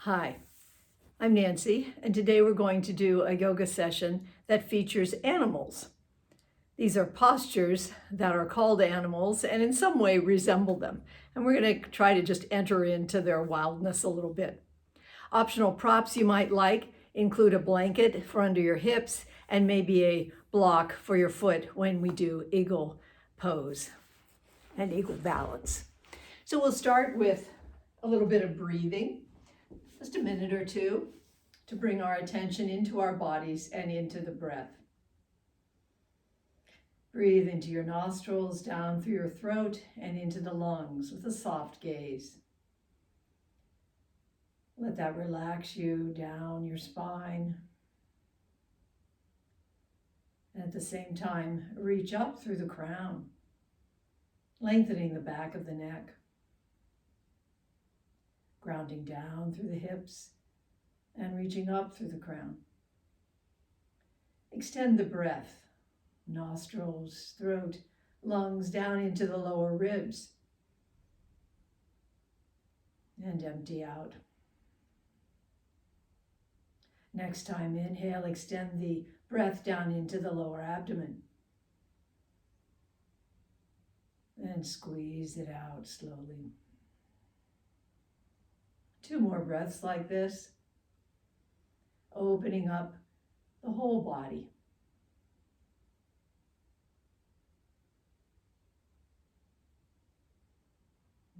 Hi, I'm Nancy, and today we're going to do a yoga session that features animals. These are postures that are called animals and in some way resemble them, and we're going to try to just enter into their wildness a little bit. Optional props you might like include a blanket for under your hips and maybe a block for your foot when we do eagle pose and eagle balance. So we'll start with a little bit of breathing. Just a minute or two to bring our attention into our bodies and into the breath. Breathe into your nostrils, down through your throat, and into the lungs with a soft gaze. Let that relax you down your spine. And at the same time, reach up through the crown, lengthening the back of the neck, grounding down through the hips, and reaching up through the crown. Extend the breath, nostrils, throat, lungs down into the lower ribs, and empty out. Next time, inhale, extend the breath down into the lower abdomen, and squeeze it out slowly. 2 more breaths like this, opening up the whole body.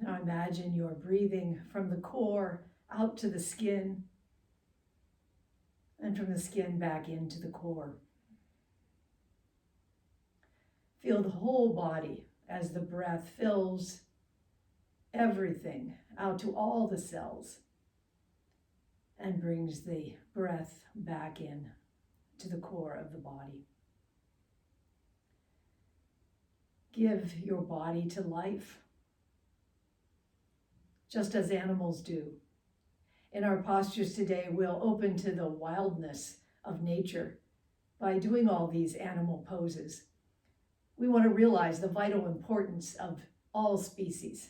Now imagine you're breathing from the core out to the skin and from the skin back into the core. Feel the whole body as the breath fills everything out to all the cells and brings the breath back in to the core of the body. Give your body to life, just as animals do. In our postures today, we'll open to the wildness of nature by doing all these animal poses. We want to realize the vital importance of all species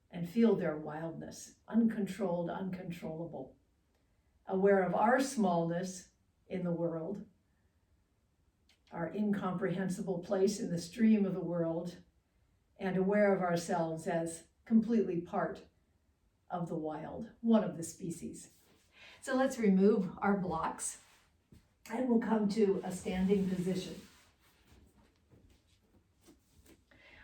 and feel their wildness, uncontrolled, uncontrollable. Aware of our smallness in the world, our incomprehensible place in the stream of the world, and aware of ourselves as completely part of the wild, one of the species. So let's remove our blocks and we'll come to a standing position.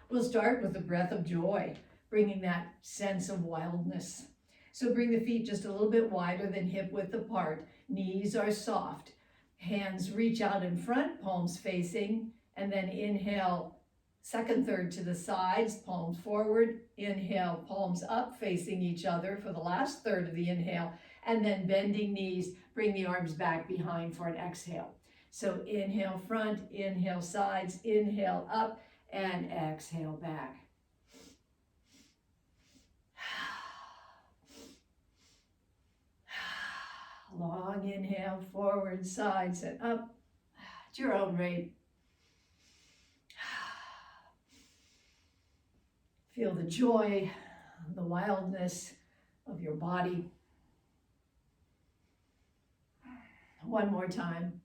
We'll start with the breath of joy, bringing that sense of wildness. So bring the feet just a little bit wider than hip width apart. Knees are soft. Hands reach out in front, palms facing, and then inhale, second third to the sides, palms forward. Inhale, palms up, facing each other for the last third of the inhale, and then bending knees, bring the arms back behind for an exhale. So inhale front, inhale sides, inhale up, and exhale back. Long inhale, forward, sides, and up at your own rate. Feel the joy, the wildness of your body. One more time.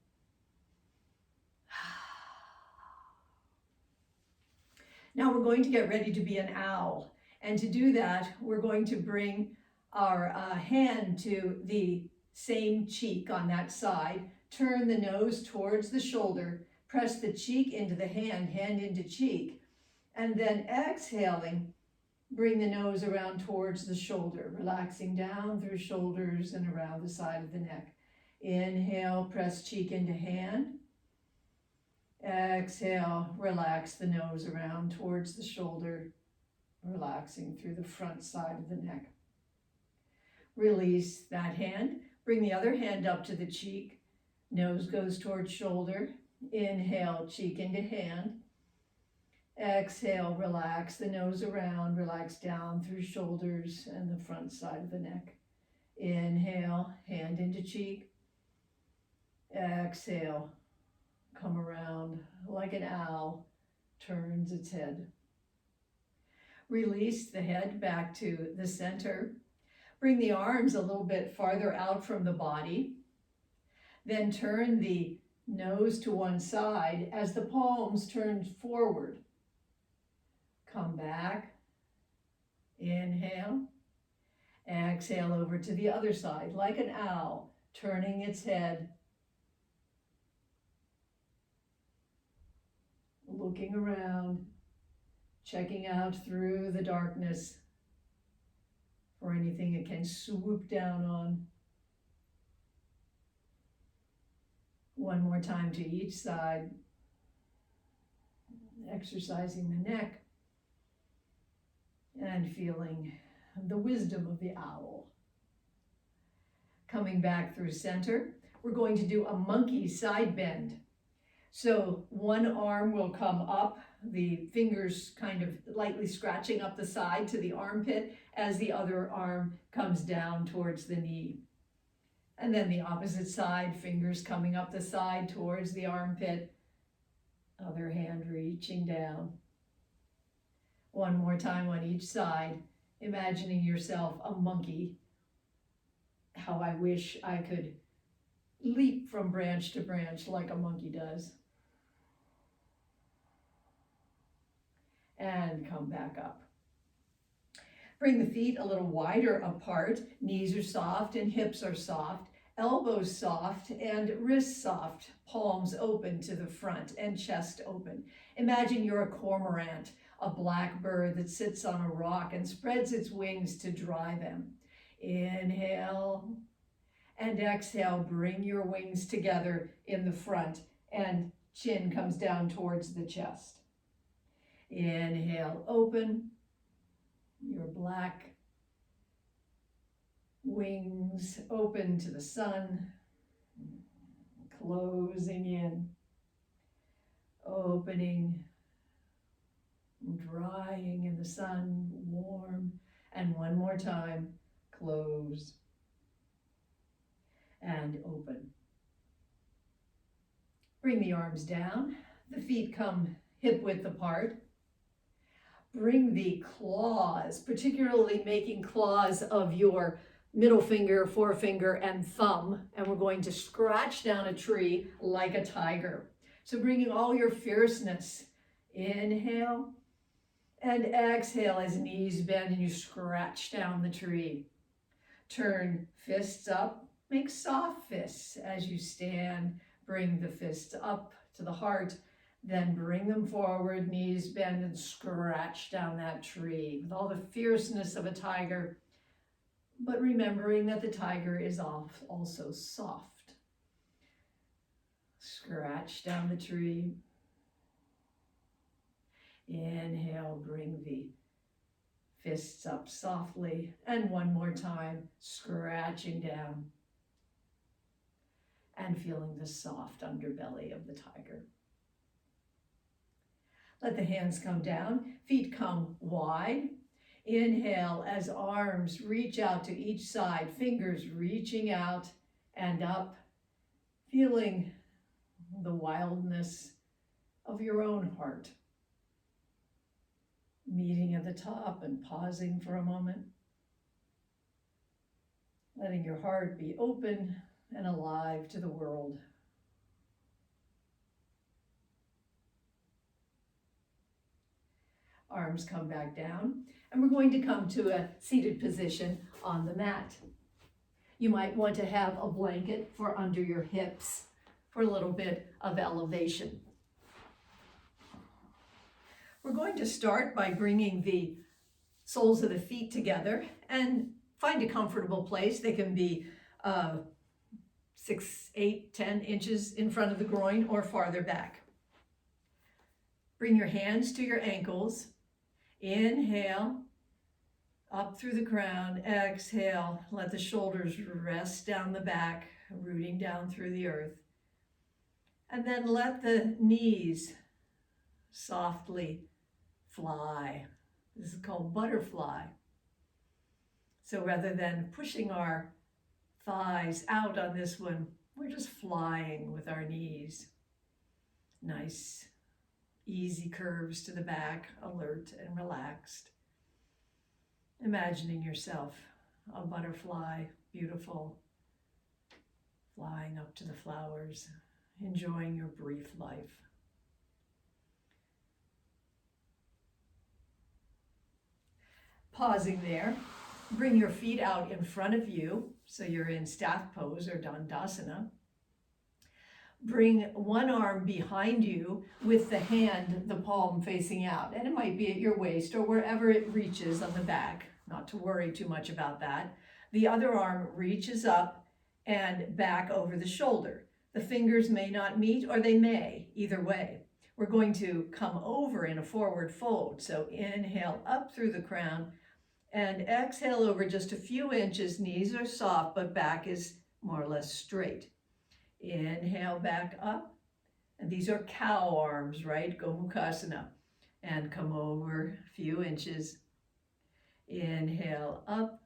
Now we're going to get ready to be an owl. And to do that, we're going to bring our hand to the same cheek on that side. Turn the nose towards the shoulder. Press the cheek into the hand, hand into cheek. And then exhaling, bring the nose around towards the shoulder, relaxing down through shoulders and around the side of the neck. Inhale, press cheek into hand. Exhale, relax the nose around towards the shoulder, relaxing through the front side of the neck. Release that hand. Bring the other hand up to the cheek. Nose goes towards shoulder. Inhale, cheek into hand. Exhale, relax the nose around, relax down through shoulders and the front side of the neck. Inhale, hand into cheek. Exhale, come around like an owl, turns its head. Release the head back to the center. Bring the arms a little bit farther out from the body. Then turn the nose to one side as the palms turn forward. Come back. Inhale. Exhale over to the other side, like an owl, turning its head. Looking around, checking out through the darkness for anything it can swoop down on. One more time to each side, exercising the neck and feeling the wisdom of the owl. Coming back through center, we're going to do a monkey side bend. So one arm will come up, the fingers kind of lightly scratching up the side to the armpit as the other arm comes down towards the knee. And then the opposite side, fingers coming up the side towards the armpit, other hand reaching down. One more time on each side, imagining yourself a monkey. How I wish I could leap from branch to branch like a monkey does. And come back up. Bring the feet a little wider apart. Knees are soft and hips are soft. Elbows soft and wrists soft. Palms open to the front and chest open. Imagine you're a cormorant, a black bird that sits on a rock and spreads its wings to dry them. Inhale and exhale. Bring your wings together in the front and chin comes down towards the chest. Inhale, open your black wings, open to the sun, closing in, opening, drying in the sun, warm, and one more time, close and open. Bring the arms down, the feet come hip width apart. Bring the claws, particularly making claws of your middle finger, forefinger, and thumb, and we're going to scratch down a tree like a tiger. So bringing all your fierceness, inhale and exhale as knees bend and you scratch down the tree. Turn fists up, make soft fists as you stand. Bring the fists up to the heart. Then bring them forward, knees bend, and scratch down that tree with all the fierceness of a tiger, but remembering that the tiger is also soft. Scratch down the tree. Inhale, bring the fists up softly, and one more time, scratching down and feeling the soft underbelly of the tiger. Let the hands come down, feet come wide. Inhale as arms reach out to each side, fingers reaching out and up, feeling the wildness of your own heart. Meeting at the top and pausing for a moment. Letting your heart be open and alive to the world. Arms come back down, and we're going to come to a seated position on the mat. You might want to have a blanket for under your hips for a little bit of elevation. We're going to start by bringing the soles of the feet together and find a comfortable place. They can be 6, 8, 10 inches in front of the groin or farther back. Bring your hands to your ankles. Inhale, up through the crown. Exhale, let the shoulders rest down the back, rooting down through the earth. And then let the knees softly fly. This is called butterfly. So rather than pushing our thighs out on this one, we're just flying with our knees. Nice, easy curves to the back, alert and relaxed. Imagining yourself a butterfly, beautiful, flying up to the flowers, enjoying your brief life. Pausing there, bring your feet out in front of you, so you're in staff pose or dandasana. Bring one arm behind you with the hand, the palm facing out, and it might be at your waist or wherever it reaches on the back, not to worry too much about that. The other arm reaches up and back over the shoulder. The fingers may not meet, or they may, either way. We're going to come over in a forward fold, so inhale up through the crown and exhale over just a few inches. Knees are soft, but back is more or less straight. Inhale back up, and these are cow arms, right? Gomukhasana. And come over a few inches. Inhale up,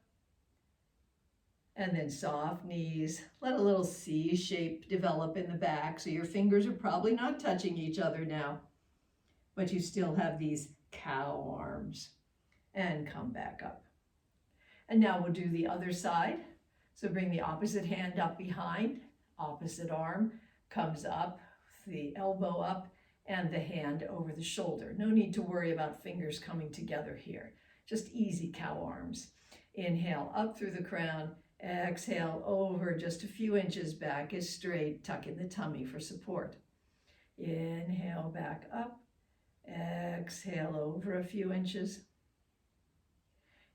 and then soft knees. Let a little C shape develop in the back, so your fingers are probably not touching each other now, but you still have these cow arms. And come back up. And now we'll do the other side. So bring the opposite hand up behind. Opposite arm comes up, the elbow up, and the hand over the shoulder. No need to worry about fingers coming together here. Just easy cow arms. Inhale up through the crown, exhale over just a few inches, back is straight, tuck in the tummy for support. Inhale back up, exhale over a few inches.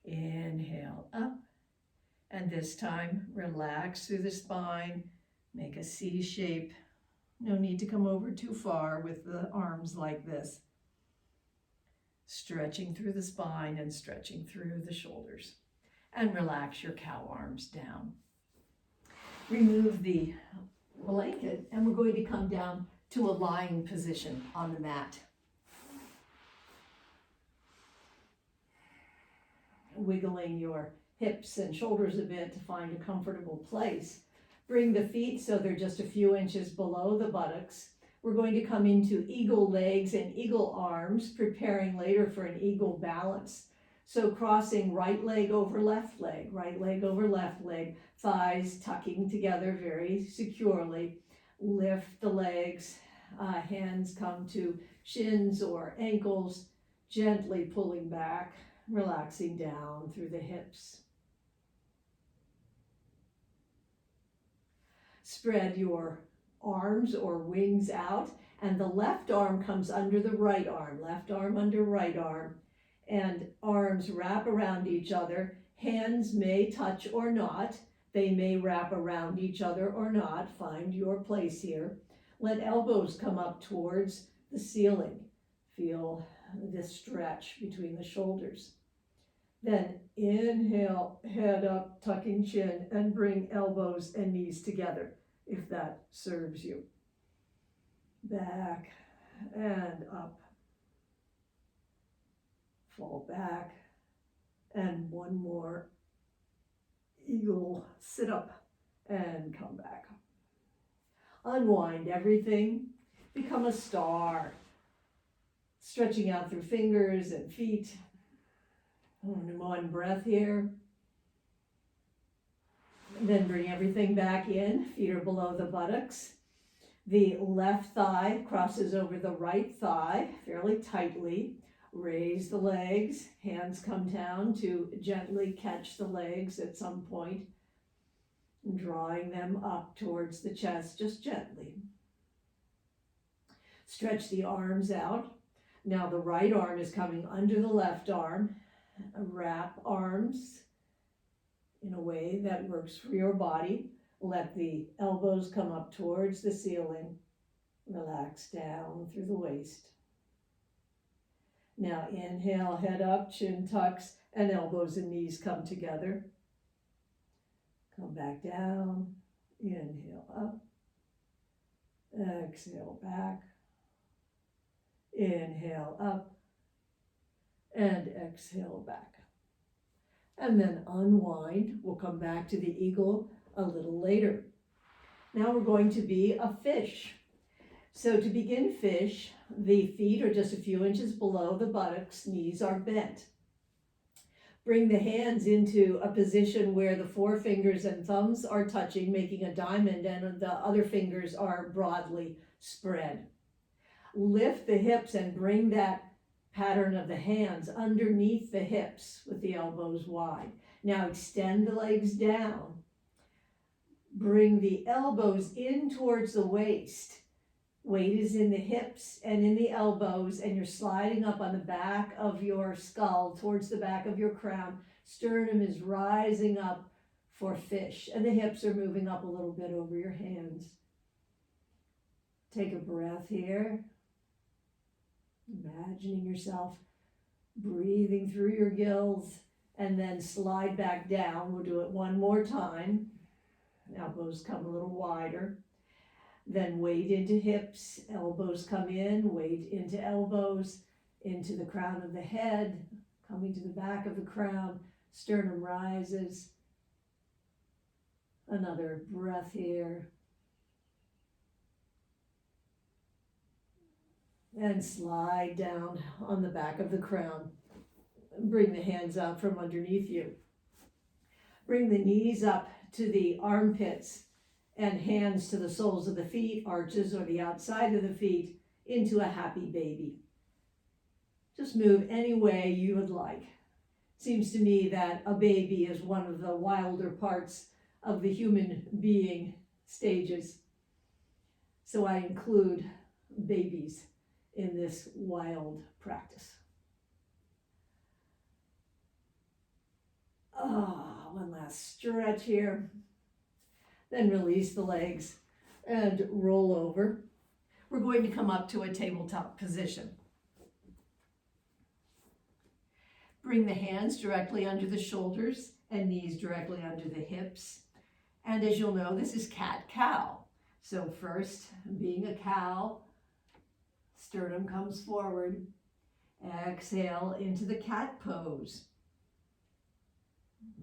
Inhale up, and this time relax through the spine. Make a C shape. No need to come over too far with the arms like this. Stretching through the spine and stretching through the shoulders. And relax your cow arms down. Remove the blanket, and we're going to come down to a lying position on the mat. Wiggling your hips and shoulders a bit to find a comfortable place. Bring the feet so they're just a few inches below the buttocks. We're going to come into eagle legs and eagle arms, preparing later for an eagle balance. So crossing right leg over left leg, thighs tucking together very securely. Lift the legs, hands come to shins or ankles, gently pulling back, relaxing down through the hips. Spread your arms or wings out, and the left arm comes under the right arm, left arm under right arm, and arms wrap around each other. Hands may touch or not. They may wrap around each other or not. Find your place here. Let elbows come up towards the ceiling. Feel this stretch between the shoulders. Then inhale, head up, tucking chin, and bring elbows and knees together, if that serves you. Back and up. Fall back. And one more eagle sit up and come back. Unwind everything. Become a star. Stretching out through fingers and feet. One breath here. Then bring everything back in. Feet are below the buttocks. The left thigh crosses over the right thigh fairly tightly. Raise the legs. Hands come down to gently catch the legs at some point. Drawing them up towards the chest, just gently. Stretch the arms out. Now the right arm is coming under the left arm. Wrap arms in a way that works for your body. Let the elbows come up towards the ceiling. Relax down through the waist. Now inhale, head up, chin tucks, and elbows and knees come together. Come back down. Inhale up. Exhale back. Inhale up. And exhale back. And then unwind. We'll come back to the eagle a little later. Now we're going to be a fish. So to begin fish, the feet are just a few inches below the buttocks, knees are bent. Bring the hands into a position where the forefingers and thumbs are touching, making a diamond, and the other fingers are broadly spread. Lift the hips and bring that pattern of the hands underneath the hips with the elbows wide. Now extend the legs down. Bring the elbows in towards the waist. Weight is in the hips and in the elbows, and you're sliding up on the back of your skull towards the back of your crown. Sternum is rising up for fish, and the hips are moving up a little bit over your hands. Take a breath here. Imagining yourself breathing through your gills, and then slide back down. We'll do it one more time. Elbows come a little wider. Then weight into hips, elbows come in, weight into elbows, into the crown of the head, coming to the back of the crown, sternum rises. Another breath here. And slide down on the back of the crown. Bring the hands out from underneath you. Bring the knees up to the armpits and hands to the soles of the feet, arches or the outside of the feet, into a happy baby. Just move any way you would like. Seems to me that a baby is one of the wilder parts of the human being stages. So I include babies in this wild practice. One last stretch here. Then release the legs and roll over. We're going to come up to a tabletop position. Bring the hands directly under the shoulders and knees directly under the hips. And as you'll know, this is cat-cow. So first, being a cow, sternum comes forward. Exhale into the cat pose.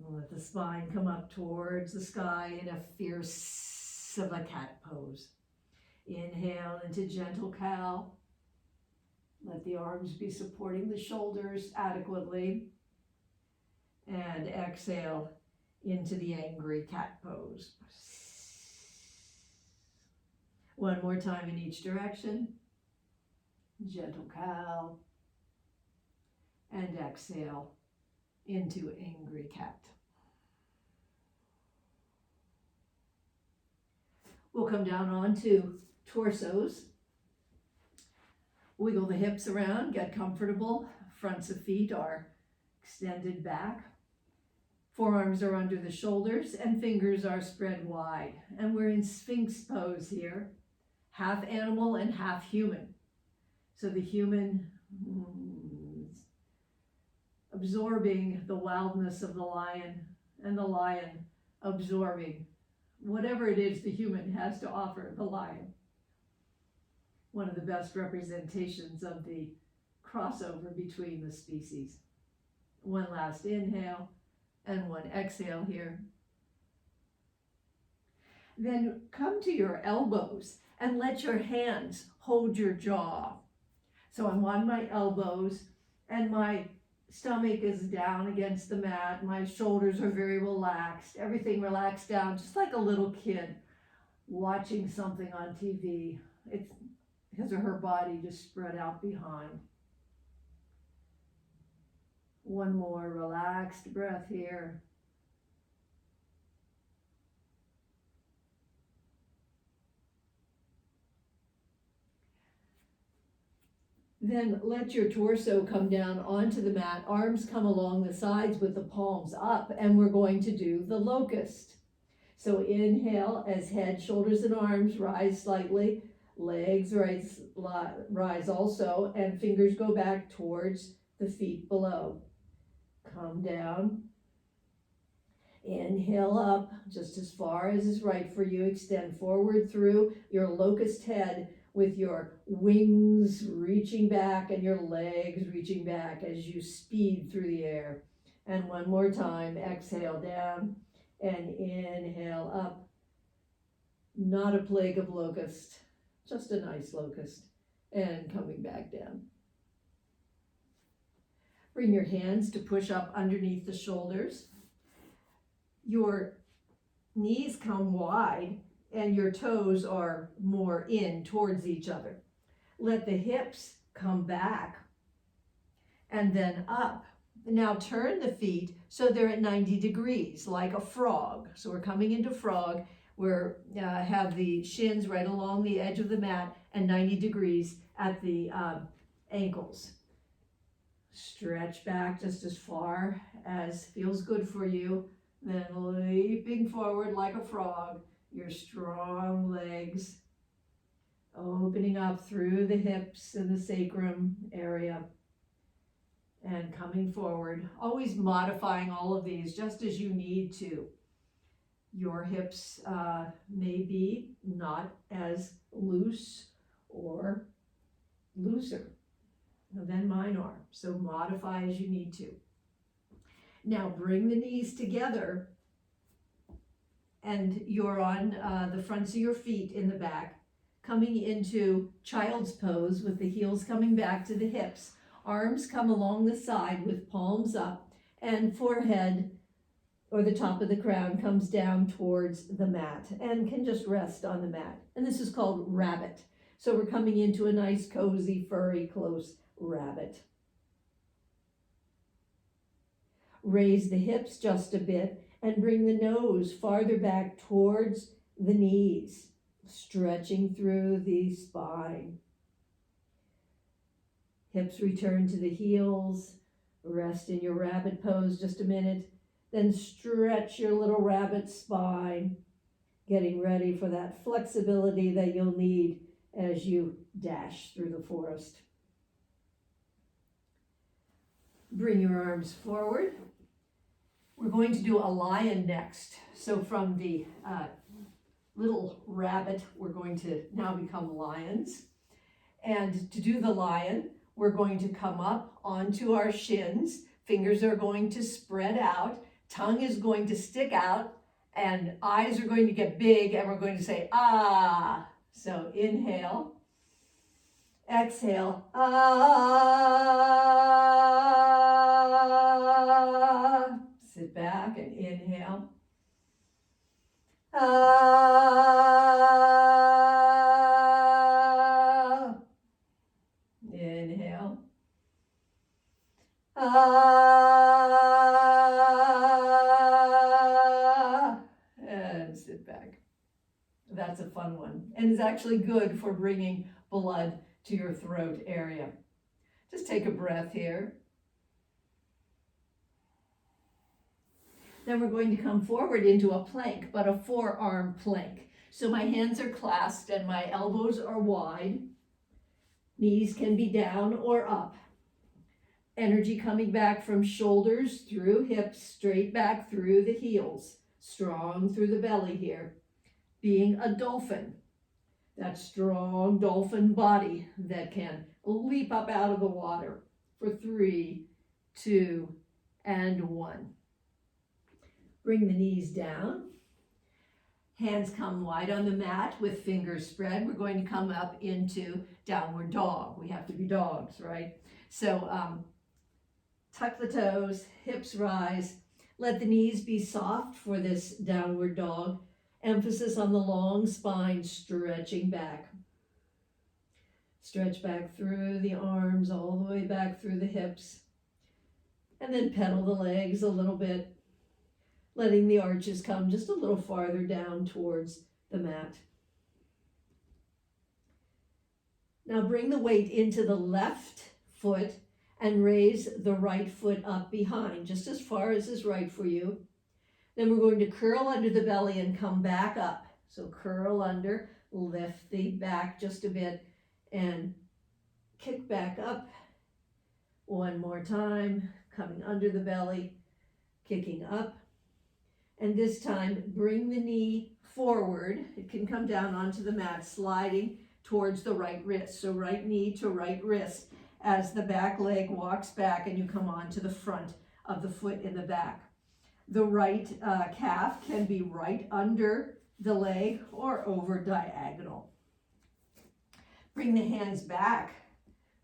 Let the spine come up towards the sky in a fierce of a cat pose. Inhale into gentle cow. Let the arms be supporting the shoulders adequately. And exhale into the angry cat pose. One more time in each direction. Gentle cow. And exhale into angry cat. We'll come down onto torsos. Wiggle the hips around, get comfortable. Fronts of feet are extended back. Forearms are under the shoulders and fingers are spread wide. And we're in Sphinx Pose here, half animal and half human. So the human absorbing the wildness of the lion, and the lion absorbing whatever it is the human has to offer the lion. One of the best representations of the crossover between the species. One last inhale and one exhale here. Then come to your elbows and let your hands hold your jaw. So I'm on my elbows and my stomach is down against the mat. My shoulders are very relaxed. Everything relaxed down, just like a little kid watching something on TV. It's his or her body just spread out behind. One more relaxed breath here. Then let your torso come down onto the mat. Arms come along the sides with the palms up, and we're going to do the locust. So inhale as head, shoulders, and arms rise slightly. Legs rise also, and fingers go back towards the feet below. Come down. Inhale up just as far as is right for you. Extend forward through your locust head with your wings reaching back and your legs reaching back as you speed through the air. And one more time, exhale down and inhale up. Not a plague of locust, just a nice locust. And coming back down. Bring your hands to push up underneath the shoulders. Your knees come wide and your toes are more in towards each other. Let the hips come back and then up. Now turn the feet so they're at 90 degrees, like a frog. So we're coming into frog. We're have the shins right along the edge of the mat and 90 degrees at the ankles. Stretch back just as far as feels good for you. Then leaping forward like a frog, your strong legs opening up through the hips and the sacrum area and coming forward, always modifying all of these just as you need to. Your hips may be not as loose or looser than mine are, so modify as you need to. Now bring the knees together and you're on the fronts of your feet in the back, coming into child's pose with the heels coming back to the hips. Arms come along the side with palms up and forehead or the top of the crown comes down towards the mat and can just rest on the mat. And this is called rabbit. So we're coming into a nice, cozy, furry, close rabbit. Raise the hips just a bit and bring the nose farther back towards the knees, stretching through the spine. Hips return to the heels. Rest in your rabbit pose just a minute. Then stretch your little rabbit spine, getting ready for that flexibility that you'll need as you dash through the forest. Bring your arms forward. We're going to do a lion next. So from the little rabbit, we're going to now become lions. And to do the lion, we're going to come up onto our shins. Fingers are going to spread out. Tongue is going to stick out. And eyes are going to get big. And we're going to say, ah. So inhale. Exhale. Ah. Sit back and inhale. Ah. Inhale. Ah. And sit back. That's a fun one. And it's actually good for bringing blood to your throat area. Just take a breath here. Then we're going to come forward into a plank, but a forearm plank. So my hands are clasped and my elbows are wide. Knees can be down or up. Energy coming back from shoulders through hips, straight back through the heels. Strong through the belly here. Being a dolphin. That strong dolphin body that can leap up out of the water for 3, 2, and 1. Bring the knees down. Hands come wide on the mat with fingers spread. We're going to come up into downward dog. We have to be dogs, right? So tuck the toes, hips rise. Let the knees be soft for this downward dog. Emphasis on the long spine, stretching back. Stretch back through the arms, all the way back through the hips. And then pedal the legs a little bit, letting the arches come just a little farther down towards the mat. Now bring the weight into the left foot and raise the right foot up behind, just as far as is right for you. Then we're going to curl under the belly and come back up. So curl under, lift the back just a bit, and kick back up. One more time, coming under the belly, kicking up. And this time, bring the knee forward. It can come down onto the mat, sliding towards the right wrist. So right knee to right wrist as the back leg walks back and you come onto the front of the foot in the back. The right calf can be right under the leg or over diagonal. Bring the hands back.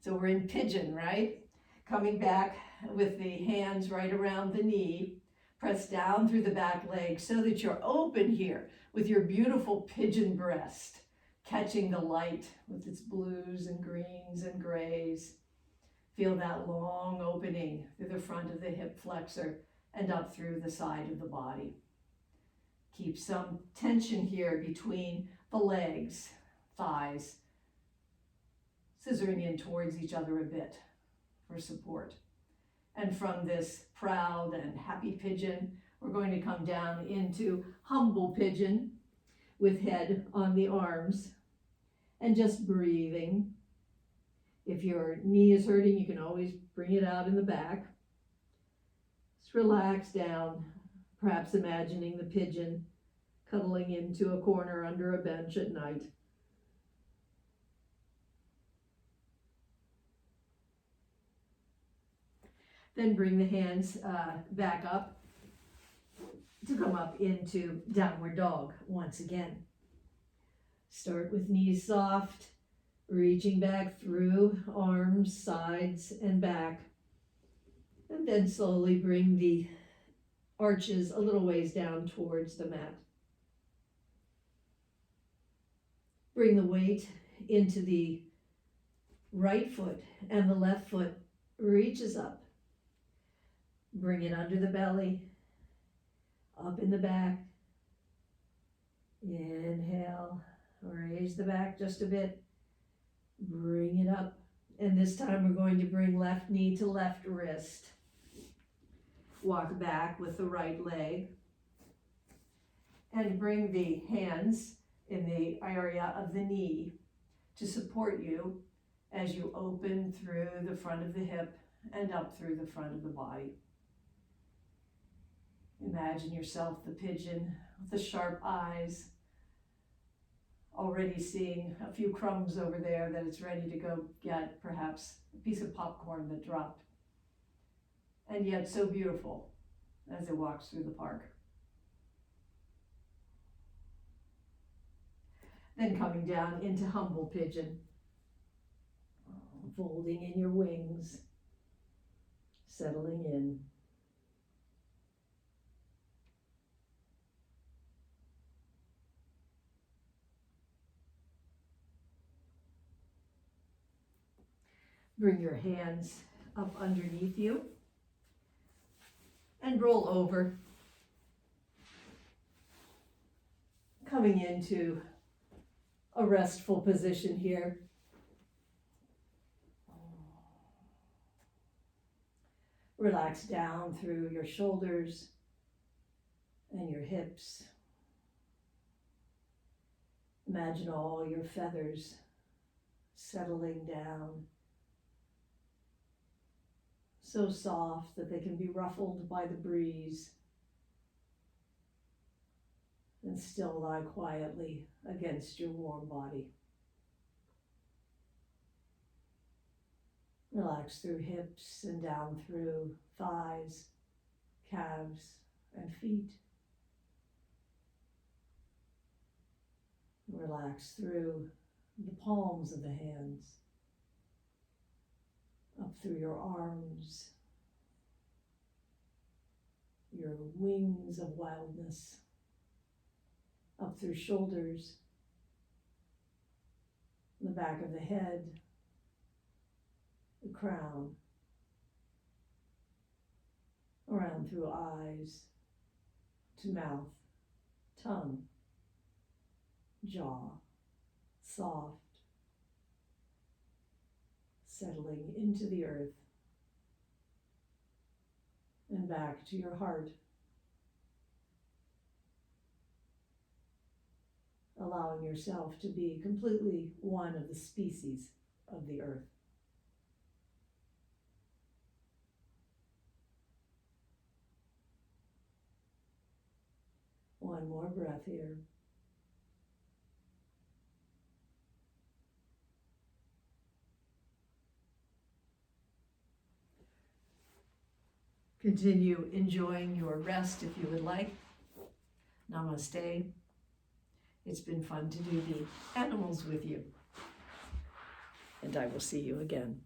So we're in pigeon, right? Coming back with the hands right around the knee. Press down through the back leg so that you're open here with your beautiful pigeon breast, catching the light with its blues and greens and grays. Feel that long opening through the front of the hip flexor and up through the side of the body. Keep some tension here between the legs, thighs, scissoring in towards each other a bit for support. And from this proud and happy pigeon, we're going to come down into humble pigeon with head on the arms and just breathing. If your knee is hurting, you can always bring it out in the back. Just relax down, perhaps imagining the pigeon cuddling into a corner under a bench at night. Then bring the hands back up to come up into downward dog once again. Start with knees soft, reaching back through arms, sides, and back. And then slowly bring the arches a little ways down towards the mat. Bring the weight into the right foot, and the left foot reaches up. Bring it under the belly, up in the back. Inhale, raise the back just a bit. Bring it up. And this time we're going to bring left knee to left wrist. Walk back with the right leg. And bring the hands in the area of the knee to support you as you open through the front of the hip and up through the front of the body. Imagine yourself the pigeon with the sharp eyes, already seeing a few crumbs over there that it's ready to go get, perhaps a piece of popcorn that dropped, and yet so beautiful as it walks through the park. Then coming down into humble pigeon, folding in your wings, settling in. Bring your hands up underneath you and roll over, coming into a restful position here. Relax down through your shoulders and your hips. Imagine all your feathers settling down, so soft that they can be ruffled by the breeze and still lie quietly against your warm body. Relax through hips and down through thighs, calves, and feet. Relax through the palms of the hands, up through your arms, your wings of wildness, up through shoulders, the back of the head, the crown, around through eyes, to mouth, tongue, jaw, soft, settling into the earth, and back to your heart, allowing yourself to be completely one of the species of the earth. One more breath here. Continue enjoying your rest if you would like. Namaste. It's been fun to do the animals with you. And I will see you again.